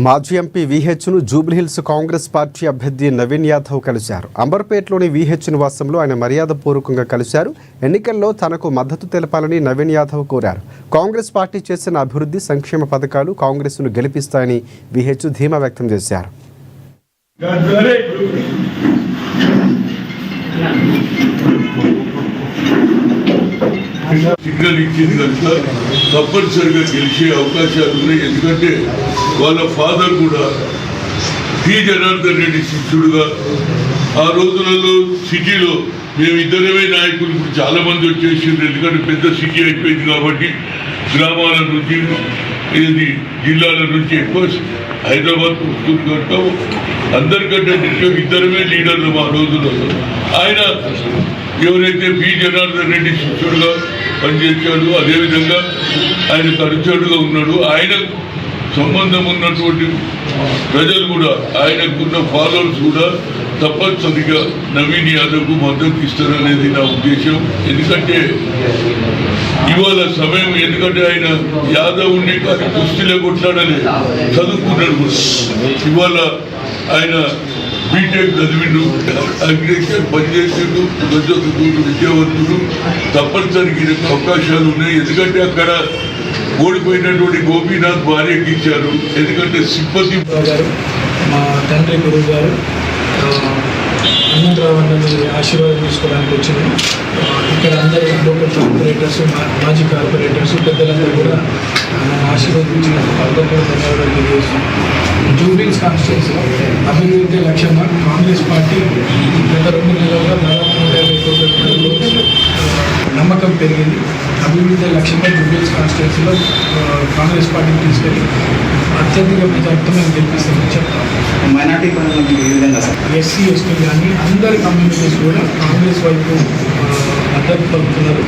మాజీ MP వీహెచ్ను Jubilee Hills Congress party అభ్యర్థి నవీన్ యాదవ్ కలిశారు. అంబర్పేటలోని వీహెచ్ నివాసంలో ఆయన మర్యాదపూర్వకంగా కలిశారు. ఎన్నికల్లో తనకు మద్దతు తెలపాలని నవీన్ యాదవ్ కోరారు. కాంగ్రెస్ పార్టీ చేసిన అభివృద్ధి సంక్షేమ పథకాలు కాంగ్రెస్ను గెలిపిస్తాయని వీహెచ్ ధీమా వ్యక్తం చేశారు. సిగ్నల్ ఇచ్చింది కనుక తప్పనిసరిగా గెలిచే అవకాశాలు ఉన్నాయి. ఎందుకంటే వాళ్ళ ఫాదర్ కూడా పి జనార్దన్ రెడ్డి శిష్యుడుగా ఆ రోజులలో సిటీలో మేము ఇద్దరమే నాయకులు చాలా మంది వచ్చేసిండ్రు. ఎందుకంటే పెద్ద సిటీ అయిపోయింది కాబట్టి గ్రామాల నుంచి జిల్లాల నుంచి ఎక్కువ హైదరాబాద్ వస్తుంది కనుక అందరికంటే ఇద్దరమే లీడర్లు మా రోజులలో. ఆయన ఎవరైతే పి జనార్దన్ రెడ్డి శిష్యుడుగా పనిచేశాడు, అదేవిధంగా ఆయన తరచుడుగా ఉన్నాడు. ఆయన సంబంధం ఉన్నటువంటి ప్రజలు కూడా, ఆయనకున్న ఫాలోవర్స్ కూడా తప్పనిసరిగా నవీన్ యాదవ్కు మద్దతు ఇస్తారనేది నా ఉద్దేశం. ఎందుకంటే ఇవాళ సమయం, ఎందుకంటే ఆయన యాదవ్ ఉండి కానీ కుస్తీలో కొట్లాడలే, చదువుకున్నాడు కూడా. ఇవాళ ఆయన బీటెక్ చదివిండు, అగ్రికల్చర్ పనిచేసిండు, విద్యావంతుడు. తప్పనిసరికి అవకాశాలు ఉన్నాయి. ఎందుకంటే అక్కడ ఓడిపోయినటువంటి గోపీనాథ్ భార్యకి ఇచ్చారు. ఎందుకంటే సింపతి గారు, మా తండ్రి గురువు గారు హనుమంతరావు అన్నని ఆశీర్వాదం తీసుకోవడానికి వచ్చింది. ఇక్కడ అందరూ లోకల్ కార్పొరేటర్స్, మాజీ కార్పొరేటర్స్, పెద్దలందరూ కూడా నన్ను ఆశీర్వదించినందుకు పదకొండు ధన్యవాదాలు తెలియజేస్తున్నాం. జూబ్లీహిల్స్ కాన్స్టిట్యున్సీలో అభివృద్ధి లక్ష్యంగా కాంగ్రెస్ పార్టీ గత 2 నెలలుగా దాదాపు 150 కోట్ల రూపాయలు నమ్మకం పెరిగింది. అభివృద్ధి లక్ష్యంగా జూబ్లీహిల్స్ కాన్స్టిట్యున్సీలో కాంగ్రెస్ పార్టీని తీసుకెళ్ళి అత్యధిక మెజార్టీతో మేము గెలిపిస్తామని చెప్తాం. మైనార్టీ ఎస్సీ ఎస్టీ కానీ అందరి కమ్యూనిటీస్ కూడా కాంగ్రెస్ వైపు మద్దతు పలుకుతున్నారు.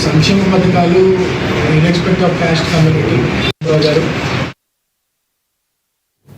సంక్షేమ పథకాలు ఇర్రెస్పెక్ట్ ఆఫ్ క్యాస్ట్ కమ్యూనిటీ గారు